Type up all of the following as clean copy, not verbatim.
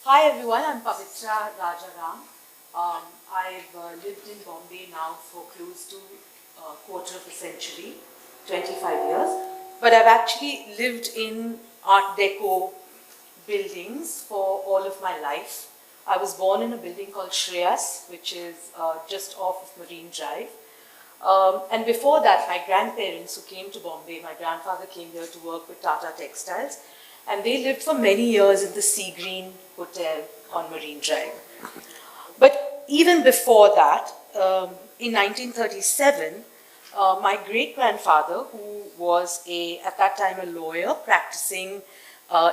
Hi everyone, I'm Pavitra Rajaram. I've lived in Bombay now for close to a quarter of a century, 25 years. But I've actually lived in Art Deco buildings for all of my life. I was born in a building called Shreyas, which is just off of Marine Drive. And before that, my grandparents who came to Bombay, my grandfather came here to work with Tata Textiles, and they lived for many years in the Sea Green Hotel on Marine Drive. But even before that, in 1937, my great-grandfather, who was at that time a lawyer practicing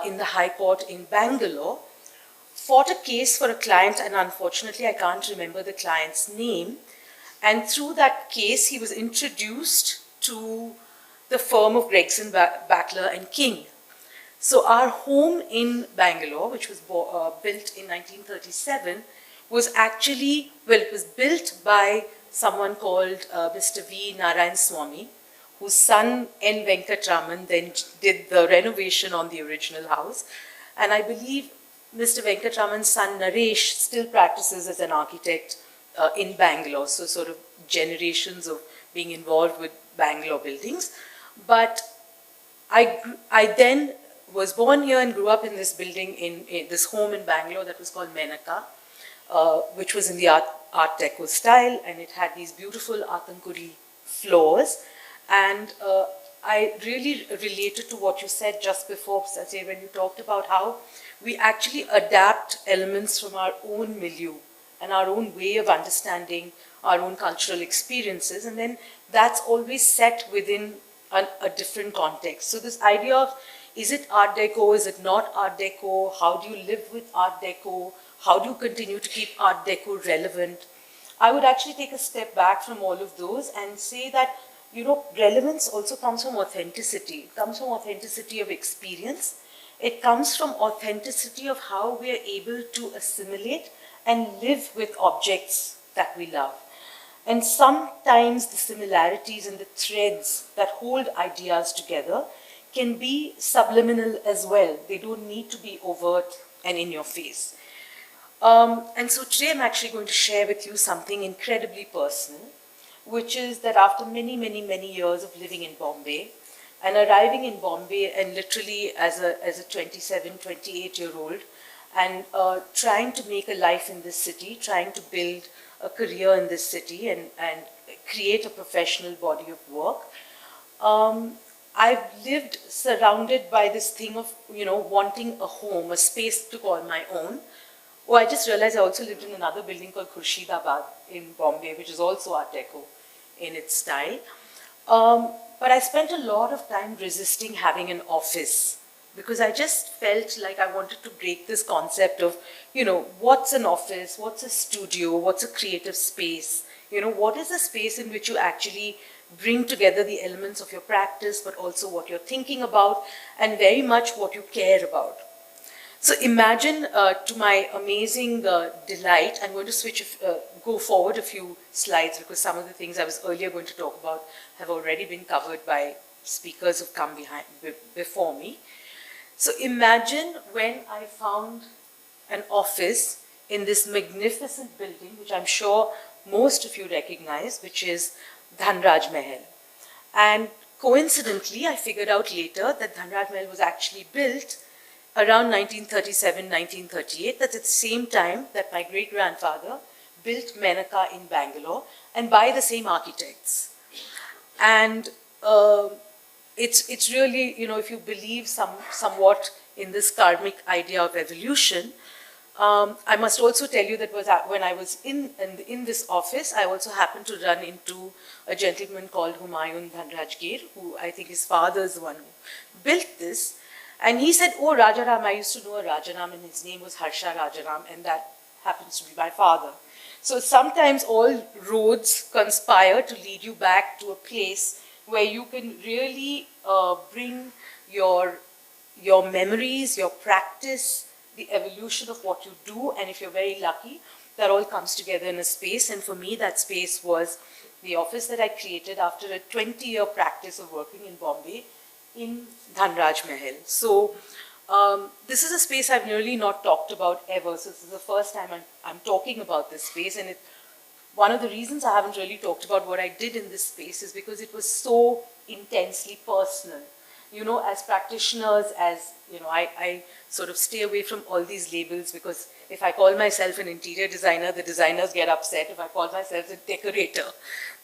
in the High Court in Bangalore, fought a case for a client, and unfortunately I can't remember the client's name. And through that case, he was introduced to the firm of Gregson, Battler and King. So our home in Bangalore, which was built in 1937, was actually, well, it was built by someone called Mr. V. Narayan Swamy, whose son N. Venkatraman then did the renovation on the original house. And I believe Mr. Venkatraman's son Naresh still practices as an architect in Bangalore, so sort of generations of being involved with Bangalore buildings. But I then was born here and grew up in this building, in this home in Bangalore that was called Menaka, which was in the Art Deco style, and it had these beautiful Atankuri floors. And I really related to what you said just before, Sajay, when you talked about how we actually adapt elements from our own milieu and our own way of understanding our own cultural experiences, and then that's always set within a different context. So this idea of, is it Art Deco, is it not Art Deco, how do you live with Art Deco, how do you continue to keep Art Deco relevant? I would actually take a step back from all of those and say that, you know, relevance also comes from authenticity. It comes from authenticity of experience. It comes from authenticity of how we are able to assimilate and live with objects that we love. And sometimes the similarities and the threads that hold ideas together can be subliminal as well. They don't need to be overt and in your face. And so today I'm actually going to share with you something incredibly personal, which is that after many, many, many years of living in Bombay, and arriving in Bombay and literally as a 27, 28-year-old, and trying to make a life in this city, trying to build a career in this city and create a professional body of work. I've lived surrounded by this thing of, you know, wanting a home, a space to call my own. Oh, I just realized I also lived in another building called Khurshidabad in Bombay, which is also Art Deco in its style. But I spent a lot of time resisting having an office, because I just felt like I wanted to break this concept of, you know, what's an office, what's a studio, what's a creative space, you know, what is a space in which you actually bring together the elements of your practice, but also what you're thinking about, and very much what you care about. So imagine, to my amazing delight, I'm going to go forward a few slides, because some of the things I was earlier going to talk about have already been covered by speakers who've come before me. So imagine when I found an office in this magnificent building, which I'm sure most of you recognize, which is Dhanraj Mahal. And coincidentally, I figured out later that Dhanraj Mahal was actually built around 1937, 1938. That's at the same time that my great-grandfather built Menaka in Bangalore, and by the same architects. And it's really, you know, if you believe somewhat in this karmic idea of evolution, I must also tell you that when I was in this office, I also happened to run into a gentleman called Humayun Dhanrajgir, who I think his father is the one who built this. And he said, oh, Rajaram, I used to know a Rajaram, and his name was Harsha Rajaram, and that happens to be my father. So sometimes all roads conspire to lead you back to a place where you can really bring your memories, your practice, the evolution of what you do, and if you're very lucky, that all comes together in a space. And for me, that space was the office that I created after a 20-year practice of working in Bombay in Dhanraj Mahal. So This is a space I've nearly not talked about ever, so this is the first time I'm talking about this space, and one of the reasons I haven't really talked about what I did in this space is because it was so intensely personal. You know, as practitioners, I sort of stay away from all these labels, because if I call myself an interior designer, the designers get upset. If I call myself a decorator,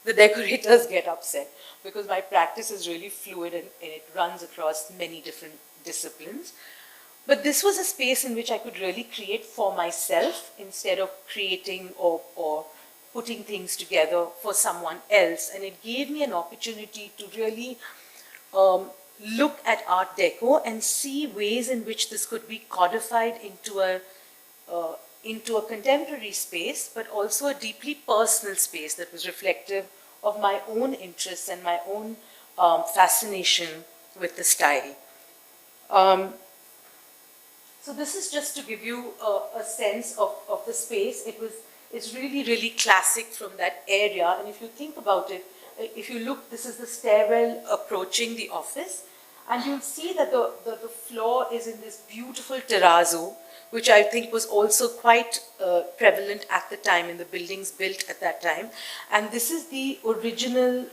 the decorators get upset, because my practice is really fluid and it runs across many different disciplines. But this was a space in which I could really create for myself instead of creating or putting things together for someone else. And it gave me an opportunity to really look at Art Deco and see ways in which this could be codified into a contemporary space, but also a deeply personal space that was reflective of my own interests and my own fascination with the style. So this is just to give you a sense of the space. It's really, really classic from that area. And if you think about it, if you look, this is the stairwell approaching the office. And you'll see that the floor is in this beautiful terrazzo, which I think was also quite prevalent at the time in the buildings built at that time. And this is the original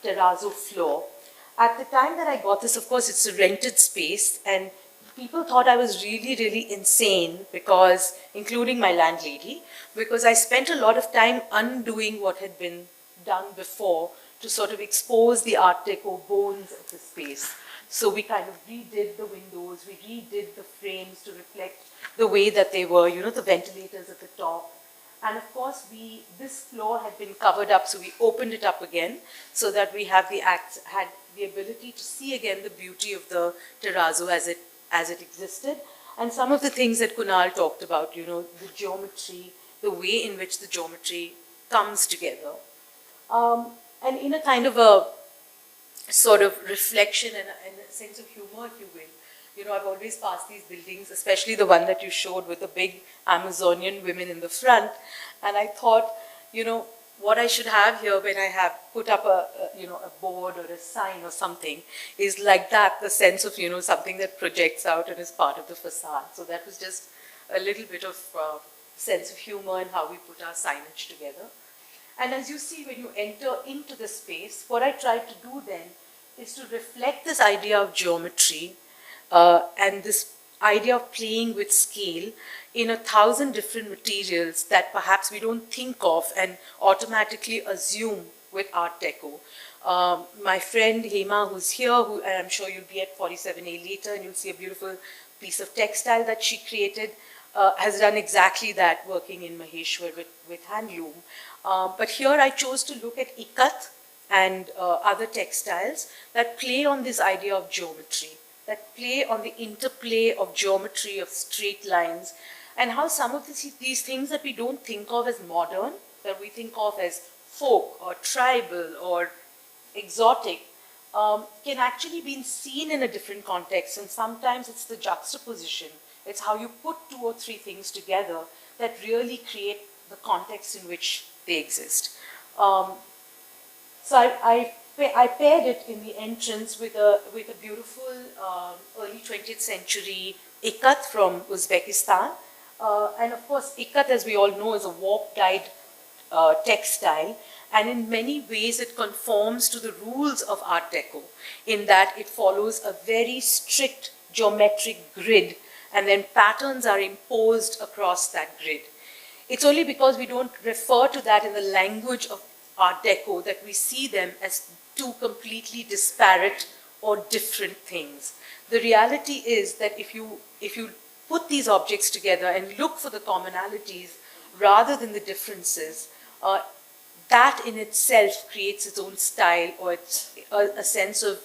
terrazzo floor. At the time that I got this, of course, it's a rented space, and people thought I was really, really insane, because, including my landlady, because I spent a lot of time undoing what had been done before to sort of expose the Art Deco bones of the space. So we kind of redid the windows, we redid the frames to reflect the way that they were, you know, the ventilators at the top. And of course, this floor had been covered up, so we opened it up again so that we had the ability to see again the beauty of the terrazzo as it existed. And some of the things that Kunal talked about, you know, the geometry, the way in which the geometry comes together. And in a kind of a sort of reflection and a sense of humor, if you will. You know, I've always passed these buildings, especially the one that you showed with the big Amazonian women in the front. And I thought, you know, what I should have here when I have put up a board or a sign or something is like that, the sense of, you know, something that projects out and is part of the facade. So that was just a little bit of sense of humor in how we put our signage together. And as you see, when you enter into the space, what I tried to do then is to reflect this idea of geometry and this idea of playing with scale in 1,000 different materials that perhaps we don't think of and automatically assume with Art Deco. My friend Hema, who's here, and I'm sure you'll be at 47A later, and you'll see a beautiful piece of textile that she created, has done exactly that, working in Maheshwar with handloom. But here I chose to look at Ikat and other textiles that play on this idea of geometry, that play on the interplay of geometry, of straight lines, and how some of these things that we don't think of as modern, that we think of as folk or tribal or exotic, can actually be seen in a different context. And sometimes it's the juxtaposition. It's how you put 2 or 3 things together that really create the context in which they exist. So I paired it in the entrance with a beautiful early 20th century Ikat from Uzbekistan. And of course, Ikat, as we all know, is a warp-dyed textile. And in many ways, it conforms to the rules of Art Deco, in that it follows a very strict geometric grid, and then patterns are imposed across that grid. It's only because we don't refer to that in the language of Art Deco that we see them as 2 completely disparate or different things. The reality is that if you put these objects together and look for the commonalities rather than the differences, that in itself creates its own style, or it's a sense of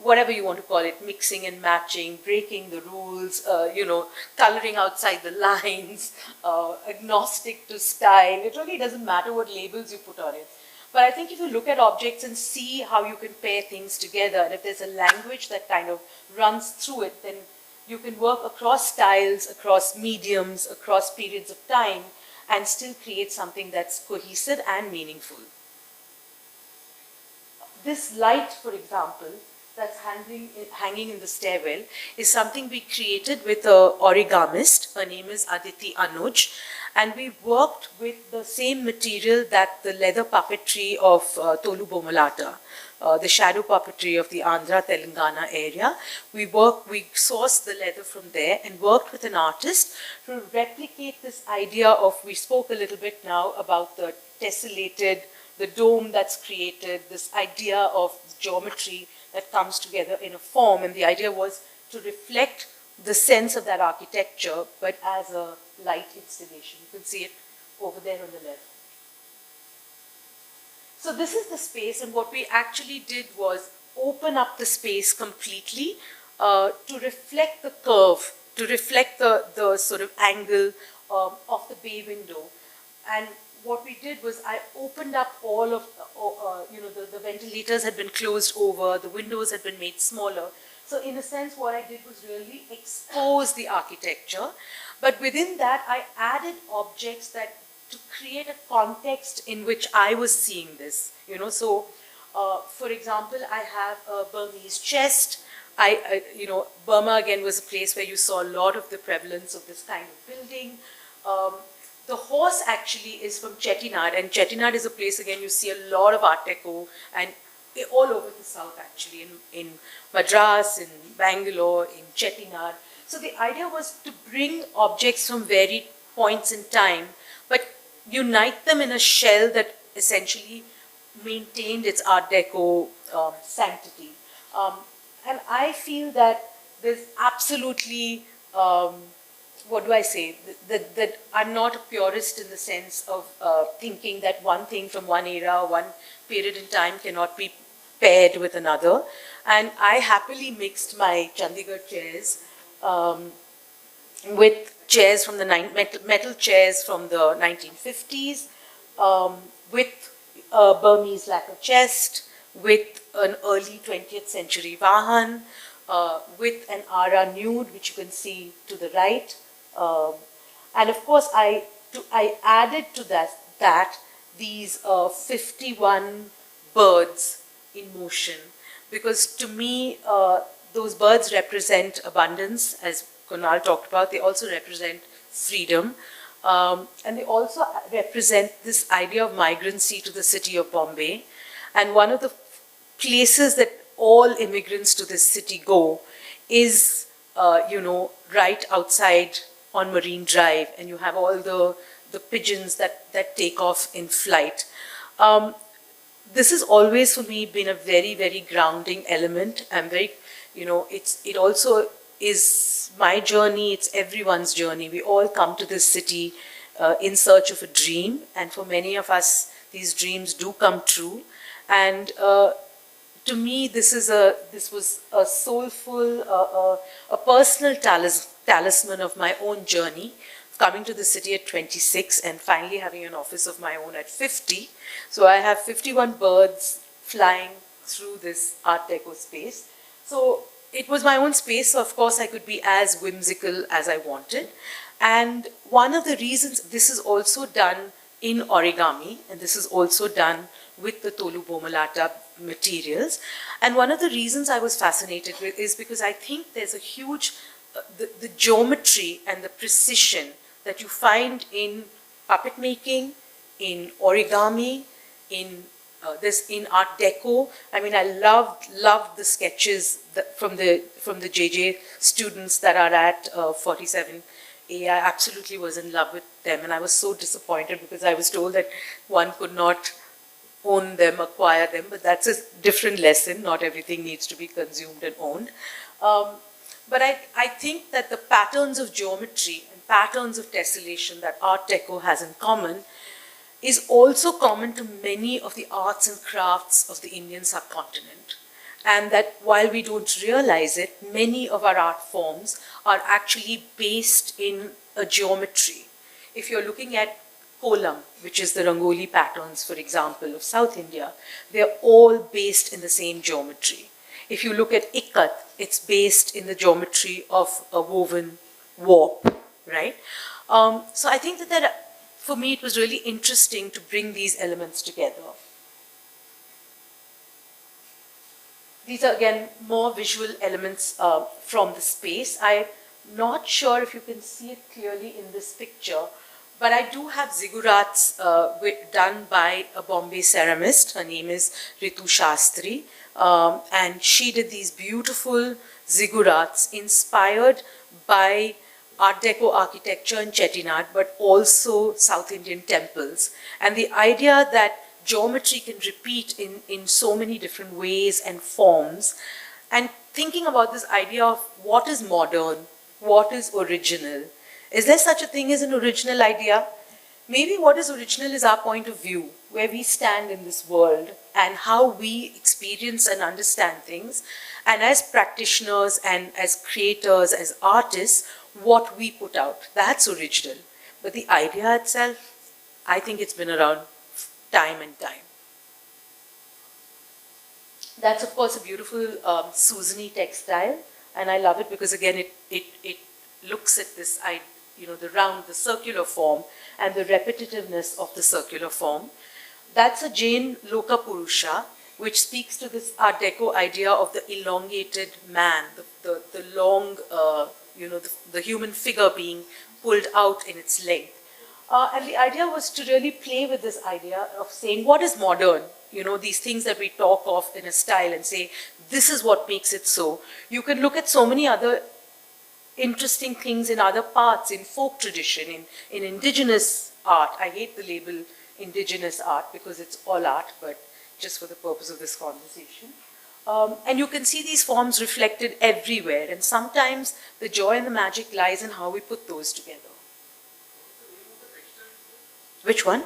whatever you want to call it, mixing and matching, breaking the rules, coloring outside the lines, agnostic to style. It really doesn't matter what labels you put on it. But I think if you look at objects and see how you can pair things together, and if there's a language that kind of runs through it, then you can work across styles, across mediums, across periods of time, and still create something that's cohesive and meaningful. This light, for example, that's hanging in the stairwell is something we created with a origamist. Her name is Aditi Anuj. And we worked with the same material that the leather puppetry of Tholu Bommalata, the shadow puppetry of the Andhra, Telangana area. We sourced the leather from there and worked with an artist to replicate this idea of, we spoke a little bit now about the tessellated, the dome that's created, this idea of geometry that comes together in a form. And the idea was to reflect the sense of that architecture, but as a light installation. You can see it over there on the left. So this is the space, and what we actually did was open up the space completely to reflect the curve, to reflect the sort of angle of the bay window. And what we did was I opened up all of, the ventilators had been closed over, the windows had been made smaller. So in a sense, what I did was really expose the architecture. But within that, I added objects that to create a context in which I was seeing this. So for example, I have a Burmese chest. Burma again was a place where you saw a lot of the prevalence of this kind of building. The horse actually is from Chettinad, and Chettinad is a place, again, you see a lot of Art Deco, and all over the south actually, in Madras, in Bangalore, in Chettinad. So the idea was to bring objects from varied points in time, but unite them in a shell that essentially maintained its Art Deco sanctity. And I feel that there's absolutely, what do I say, that I'm not a purist in the sense of thinking that one thing from one era, one period in time cannot be paired with another. And I happily mixed my Chandigarh chairs with chairs from the metal chairs from the 1950s, with a Burmese lacquer chest, with an early 20th century Vahan, with an Ara nude, which you can see to the right. And of course, I added to that these 51 birds in motion, because to me, those birds represent abundance, as Kunal talked about. They also represent freedom, and they also represent this idea of migrancy to the city of Bombay. And one of the places that all immigrants to this city go is, right outside on Marine Drive, and you have all the pigeons that take off in flight. This has always for me been a very, very grounding element. I'm very, it also is my journey, it's everyone's journey. We all come to this city in search of a dream, and for many of us, these dreams do come true. And to me, this was a soulful, a personal talisman of my own journey, coming to the city at 26 and finally having an office of my own at 50. So I have 51 birds flying through this Art Deco space. So it was my own space, so of course I could be as whimsical as I wanted. And one of the reasons, this is also done in origami, and this is also done with the Tholu Bommalata materials. And one of the reasons I was fascinated with is because I think there's a huge, the geometry and the precision that you find in puppet making, in origami, in Art Deco. I mean, I loved the sketches from the JJ students that are at 47A. I absolutely was in love with them, and I was so disappointed because I was told that one could not own them, acquire them, but that's a different lesson. Not everything needs to be consumed and owned. But I think that the patterns of geometry and patterns of tessellation that Art Deco has in common is also common to many of the arts and crafts of the Indian subcontinent. And that while we don't realize it, many of our art forms are actually based in a geometry. If you're looking at Kolam, which is the Rangoli patterns, for example, of South India, they're all based in the same geometry. If you look at Ikat, it's based in the geometry of a woven warp, right? So I think that for me, it was really interesting to bring these elements together. these are again more visual elements from the space. I'm not sure if you can see it clearly in this picture, but I do have ziggurats done by a Bombay ceramist. Her name is Ritu Shastri, and she did these beautiful ziggurats inspired by Art Deco architecture in Chettinad, but also South Indian temples. And the idea that geometry can repeat in so many different ways and forms, and thinking about this idea of what is modern, what is original. Is there such a thing as an original idea? Maybe what is original is our point of view, where we stand in this world and how we experience and understand things. And as practitioners and as creators, as artists, what we put out. That's original. But the idea itself, I think it's been around time and time. That's, of course, a beautiful Susani textile. And I love it because, again, it looks at this, the round, the circular form, and the repetitiveness of the circular form. That's a Jain Loka Purusha, which speaks to this Art Deco idea of the elongated man, the long, the human figure being pulled out in its length. And the idea was to really play with this idea of saying, what is modern? These things that we talk of in a style and say, this is what makes it so. You can look at so many other interesting things in other parts, in folk tradition, in indigenous art. I hate the label indigenous art because it's all art, but just for the purpose of this conversation. And you can see these forms reflected everywhere, and sometimes the joy and the magic lies in how we put those together. Which one?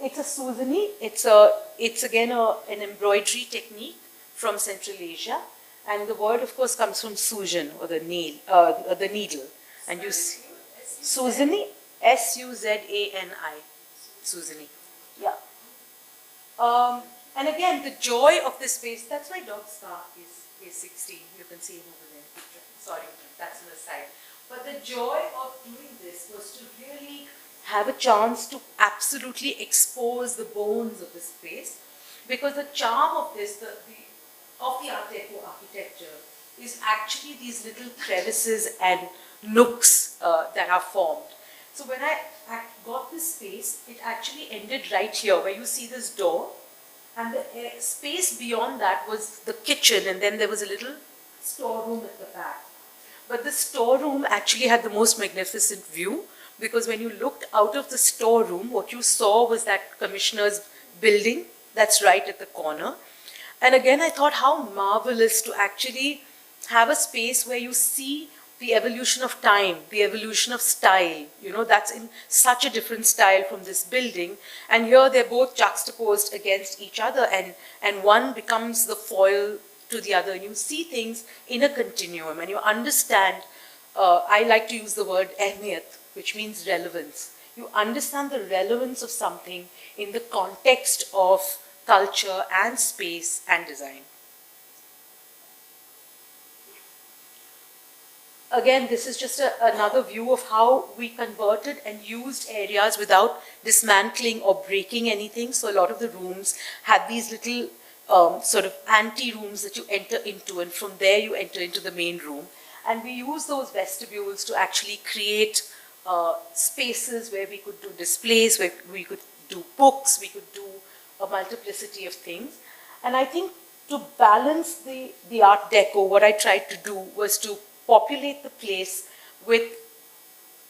It's a Susani. It's again an embroidery technique from Central Asia. And the word, of course, comes from sujan, or the needle. And you see, Susani, S-U-Z-A-N-I, Susani. Yeah. And again, the joy of this space, that's why dog scarf is 16. You can see him over there. Sorry, that's on the side. But the joy of doing this was to really have a chance to absolutely expose the bones of the space. Because the charm of this, of the Art Deco architecture is actually these little crevices and nooks that are formed. So when I got this space, it actually ended right here where you see this door, and the space beyond that was the kitchen, and then there was a little storeroom at the back. But the storeroom actually had the most magnificent view, because when you looked out of the storeroom, what you saw was that commissioner's building that's right at the corner. And again, I thought how marvelous to actually have a space where you see the evolution of time, the evolution of style. That's in such a different style from this building. And here they're both juxtaposed against each other, and one becomes the foil to the other. And you see things in a continuum, and you understand, I like to use the word ehmiyat, which means relevance. You understand the relevance of something in the context of culture and space and design. Again, this is just another view of how we converted and used areas without dismantling or breaking anything. So a lot of the rooms had these little sort of ante-rooms that you enter into, and from there you enter into the main room. And we use those vestibules to actually create spaces where we could do displays, where we could do books, we could do a multiplicity of things. And I think to balance the Art Deco, what I tried to do was to populate the place with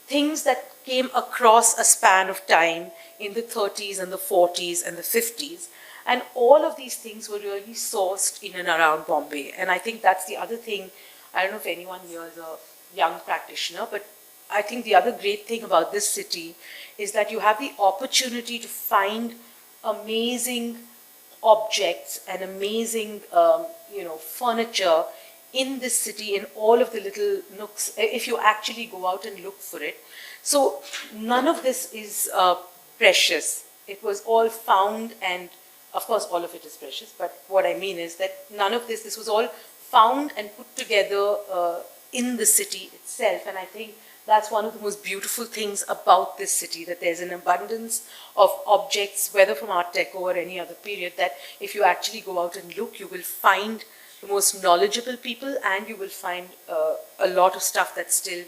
things that came across a span of time in the 30s and the 40s and the 50s. And all of these things were really sourced in and around Bombay. And I think that's the other thing. I don't know if anyone here is a young practitioner, but I think the other great thing about this city is that you have the opportunity to find amazing objects and amazing, furniture in this city, in all of the little nooks, if you actually go out and look for it. So none of this is precious. It was all found, and of course all of it is precious, but what I mean is that none of this was all found and put together in the city itself. And I think that's one of the most beautiful things about this city, that there's an abundance of objects, whether from Art Deco or any other period, that if you actually go out and look, you will find the most knowledgeable people, and you will find a lot of stuff that's still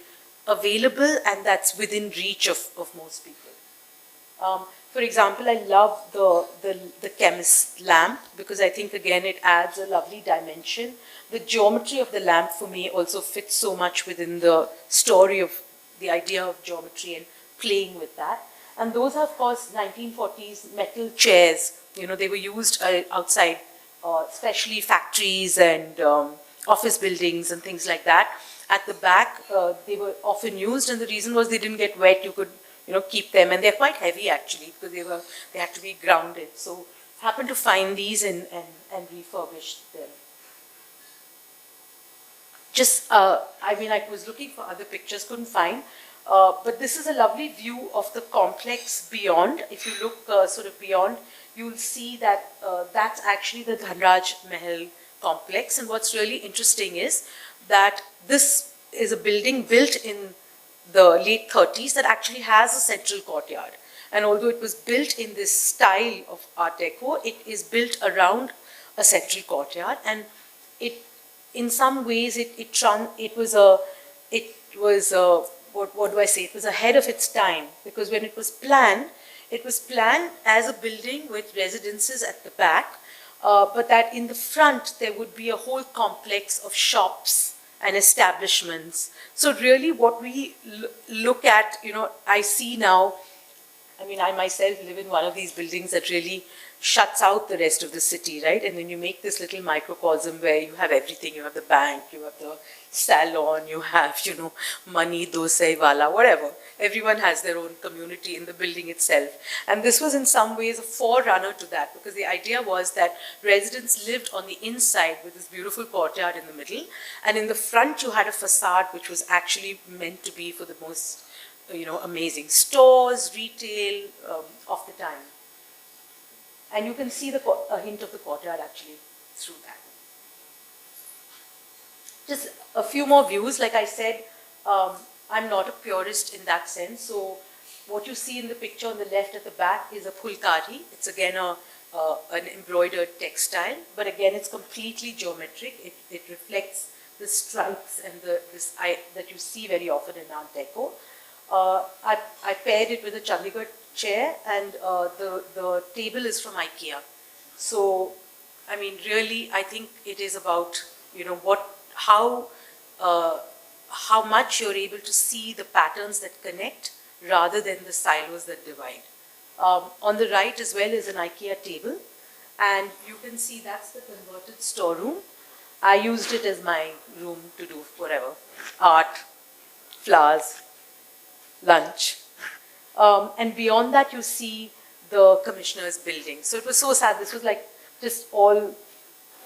available and that's within reach of most people. For example, I love the chemist lamp, because I think, again, it adds a lovely dimension. The geometry of the lamp for me also fits so much within the story of the idea of geometry and playing with that. And those are, of course, 1940s metal chairs. You know, they were used outside, especially factories and office buildings and things like that. At the back, they were often used, and the reason was they didn't get wet. You could, you know, keep them, and they're quite heavy actually, because they had to be grounded. So happened to find these and refurbished them. Just, I mean, I was looking for other pictures, couldn't find, but this is a lovely view of the complex beyond. If you look sort of beyond, you'll see that that's actually the Dhanraj Mahal complex. And what's really interesting is that this is a building built in the late 30s that actually has a central courtyard. And although it was built in this style of Art Deco, it is built around a central courtyard, and it, in some ways, it was what do I say? It was ahead of its time, because when it was planned as a building with residences at the back, but that in the front there would be a whole complex of shops and establishments. So really what we look at, you know, I see now, I mean, I myself live in one of these buildings that really shuts out the rest of the city, right? And then you make this little microcosm where you have everything. You have the bank, you have the salon, you have, you know, money, dosai wala, whatever. Everyone has their own community in the building itself. And this was in some ways a forerunner to that, because the idea was that residents lived on the inside with this beautiful courtyard in the middle, and in the front you had a facade which was actually meant to be for the most, you know, amazing stores, retail of the time. And you can see a hint of the courtyard actually through that. Just a few more views. Like I said, I'm not a purist in that sense. So what you see in the picture on the left at the back is a pulkari. It's again an embroidered textile, but again it's completely geometric. It reflects the stripes and that you see very often in Art Deco. I paired it with a Chandigarh chair, and the table is from IKEA. So, I mean, really, I think it is about, you know, how much you're able to see the patterns that connect rather than the silos that divide. On the right as well is an IKEA table, and you can see that's the converted storeroom. I used it as my room to do whatever, art, flowers, lunch. And beyond that, you see the commissioner's building. So it was so sad. This was like just all,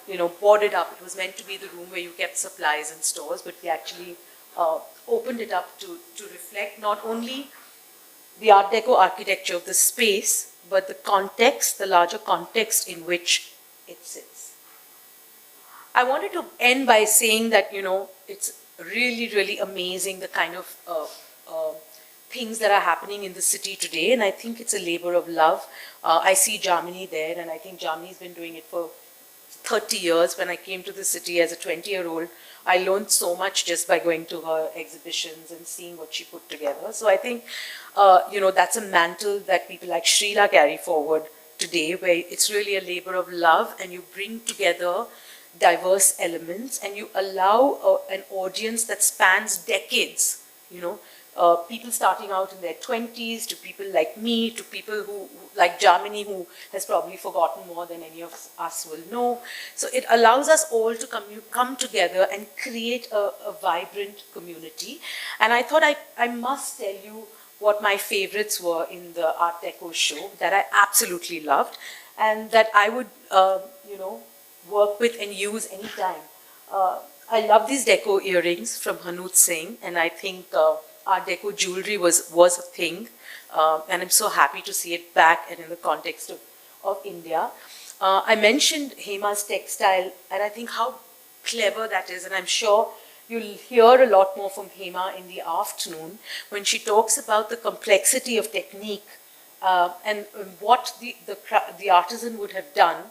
you know, boarded up. It was meant to be the room where you kept supplies and stores, but we actually opened it up to reflect not only the Art Deco architecture of the space, but the context, the larger context in which it sits. I wanted to end by saying that, you know, it's really, really amazing the kind of things that are happening in the city today, and I think it's a labor of love. I see Jamini there, and I think Jamini's been doing it for 30 years. When I came to the city as a 20-year-old, I learned so much just by going to her exhibitions and seeing what she put together. So I think, you know, that's a mantle that people like Srila carry forward today, where it's really a labor of love, and you bring together diverse elements, and you allow an audience that spans decades, you know, people starting out in their 20s, to people like me, to people who like Jamini, who has probably forgotten more than any of us will know. So it allows us all to come together and create a vibrant community. And I thought I must tell you what my favorites were in the Art Deco show that I absolutely loved, and that I would, you know, work with and use anytime. I love these deco earrings from Hanut Singh, and I think Art Deco jewelry was a thing, and I'm so happy to see it back and in the context of India. I mentioned Hema's textile, and I think how clever that is, and I'm sure You'll hear a lot more from Hema in the afternoon when she talks about the complexity of technique and what the artisan would have done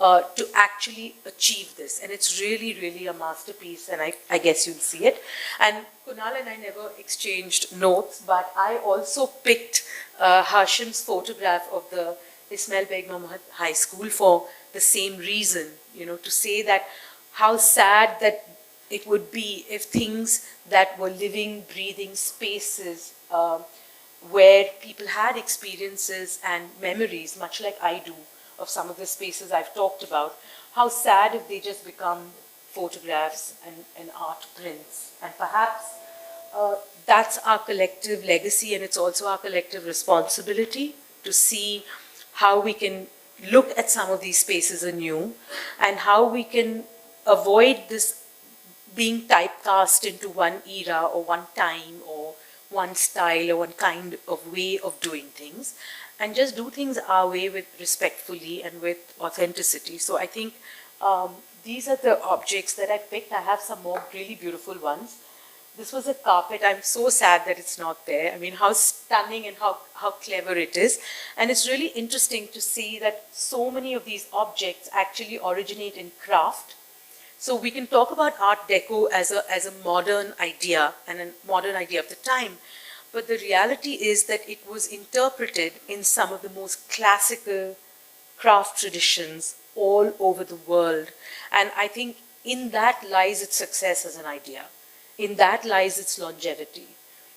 to actually achieve this. And it's really, really a masterpiece, and I guess you'll see it. And Kunal and I never exchanged notes, but I also picked Hashim's photograph of the Ismail Beg Mohammed High School for the same reason, to say that how sad that it would be if things that were living, breathing spaces where people had experiences and memories, much like I do, of some of the spaces I've talked about, how sad if they just become photographs and art prints. And perhaps that's our collective legacy, and it's also our collective responsibility to see how we can look at some of these spaces anew and how we can avoid this being typecast into one era or one time or one style or one kind of way of doing things, and just do things our way with respectfully and with authenticity. So I think these are the objects that I picked. I have some more really beautiful ones. This was a carpet. I'm so sad that it's not there. I mean, how stunning and how clever it is. And it's really interesting to see that so many of these objects actually originate in craft. So we can talk about Art Deco as a modern idea and a modern idea of the time. But the reality is that it was interpreted in some of the most classical craft traditions all over the world. And I think in that lies its success as an idea. In that lies its longevity.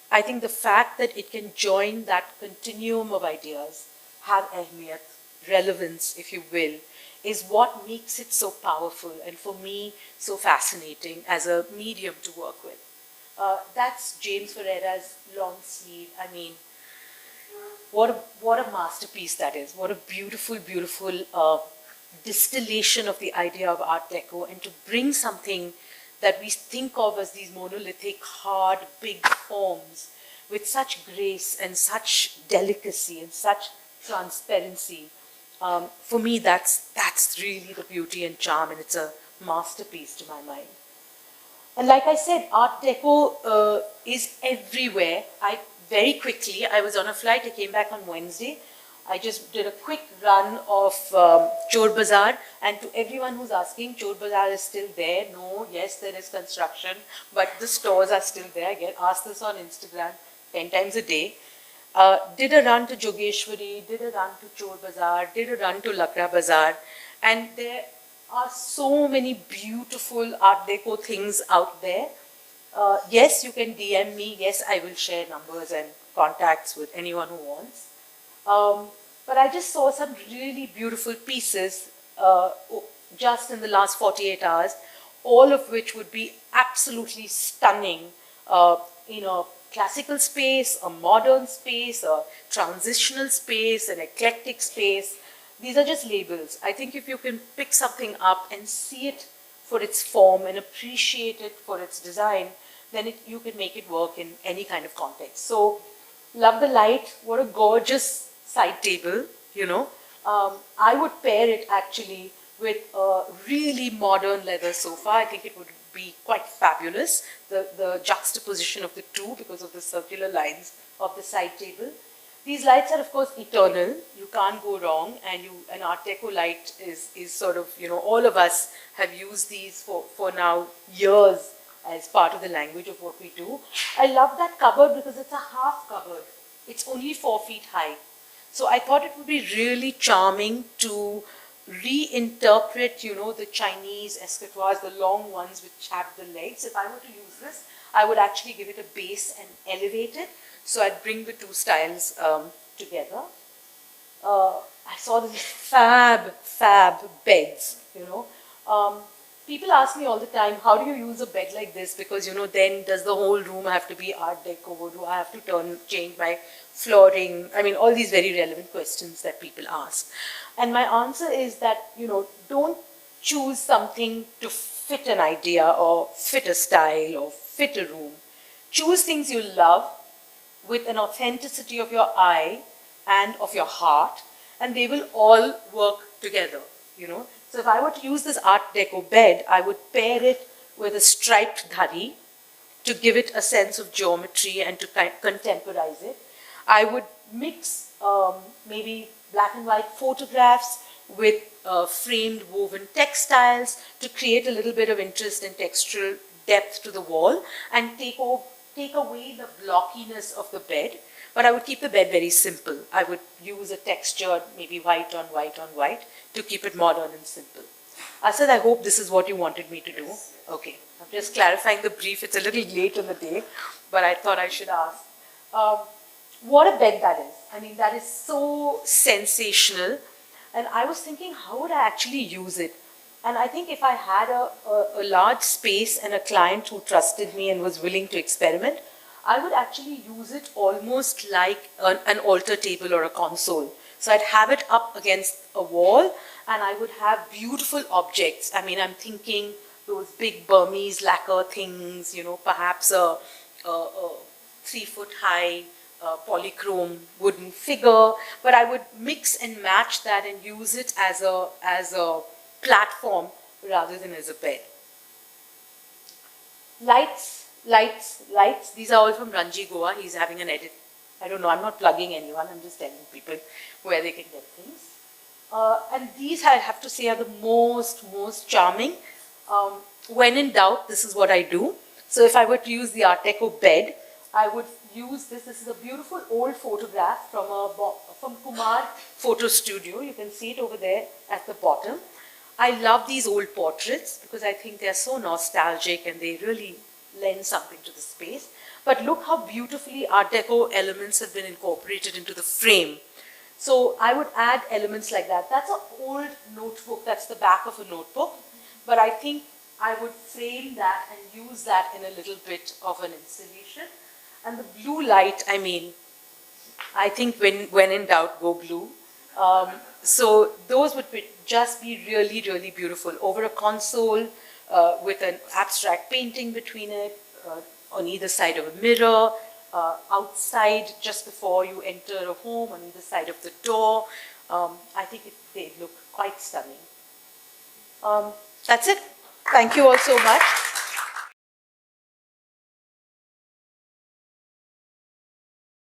I think the fact that it can join that continuum of ideas, have ahmiyat, relevance, if you will, is what makes it so powerful and for me so fascinating as a medium to work with. That's James Ferreira's long sleeve. I mean, what a masterpiece that is. What a beautiful, beautiful distillation of the idea of Art Deco, and to bring something that we think of as these monolithic, hard, big forms with such grace and such delicacy and such transparency. For me, that's really the beauty and charm, and it's a masterpiece to my mind. And like I said, Art Deco is everywhere. I was on a flight, I came back on Wednesday. I just did a quick run of Chor Bazaar, and to everyone who's asking, Chor Bazaar is still there. No, yes, there is construction, but the stores are still there. I get asked this on Instagram 10 times a day. Did a run to Jogeshwari, did a run to Chor Bazaar, did a run to Lakra Bazaar, and there are so many beautiful Art Deco things out there. Yes, you can DM me. Yes, I will share numbers and contacts with anyone who wants. But I just saw some really beautiful pieces just in the last 48 hours, all of which would be absolutely stunning in a classical space, a modern space, a transitional space, an eclectic space. These are just labels. I think if you can pick something up and see it for its form and appreciate it for its design, then you can make it work in any kind of context. So, love the light. What a gorgeous side table, I would pair it actually with a really modern leather sofa. I think it would be quite fabulous, the juxtaposition of the two because of the circular lines of the side table. These lights are of course eternal. You can't go wrong, and an Art Deco light is sort of, all of us have used these for now years as part of the language of what we do. I love that cupboard because it's a half cupboard. It's only 4 feet high. So I thought it would be really charming to reinterpret, the Chinese escritoires, the long ones which have the legs. If I were to use this, I would actually give it a base and elevate it. So I'd bring the two styles together. I saw these fab beds, People ask me all the time, how do you use a bed like this? Because, then does the whole room have to be Art Deco? Do I have to change my flooring? I mean, all these very relevant questions that people ask. And my answer is that, don't choose something to fit an idea or fit a style or fit a room. Choose things you love with an authenticity of your eye and of your heart, and they will all work together, So if I were to use this Art Deco bed, I would pair it with a striped dhari to give it a sense of geometry and to contemporize it. I would mix maybe black and white photographs with framed woven textiles to create a little bit of interest and textural depth to the wall and take away the blockiness of the bed. But I would keep the bed very simple. I would use a textured, maybe white on white on white, to keep it modern and simple. Asad, I hope this is what you wanted me to do. Okay, I'm just clarifying the brief. It's a little late in the day, but I thought I should ask. What a bed that is. I mean, that is so sensational. And I was thinking, how would I actually use it? And I think if I had a large space and a client who trusted me and was willing to experiment, I would actually use it almost like an altar table or a console. So I'd have it up against a wall and I would have beautiful objects. I mean, I'm thinking those big Burmese lacquer things, you know, perhaps a 3-foot high polychrome wooden figure, but I would mix and match that and use it as a platform rather than as a bed. Lights, lights, lights. These are all from Ranji Goa. He's having an edit. I don't know, I'm not plugging anyone, I'm just telling people where they can get things. And these, I have to say, are the most charming. When in doubt, this is what I do. So if I were to use the Art Deco bed, I would use this. This is a beautiful old photograph from Kumar Photo Studio. You can see it over there at the bottom. I love these old portraits because I think they're so nostalgic and they really lend something to the space. But look how beautifully Art Deco elements have been incorporated into the frame. So I would add elements like that. That's an old notebook. That's the back of a notebook. But I think I would frame that and use that in a little bit of an installation. And the blue light, I mean, I think when in doubt, go blue. So those would just be really, really beautiful. Over a console with an abstract painting between it, on either side of a mirror, outside just before you enter a home, on either side of the door. I think they look quite stunning. That's it. Thank you all so much.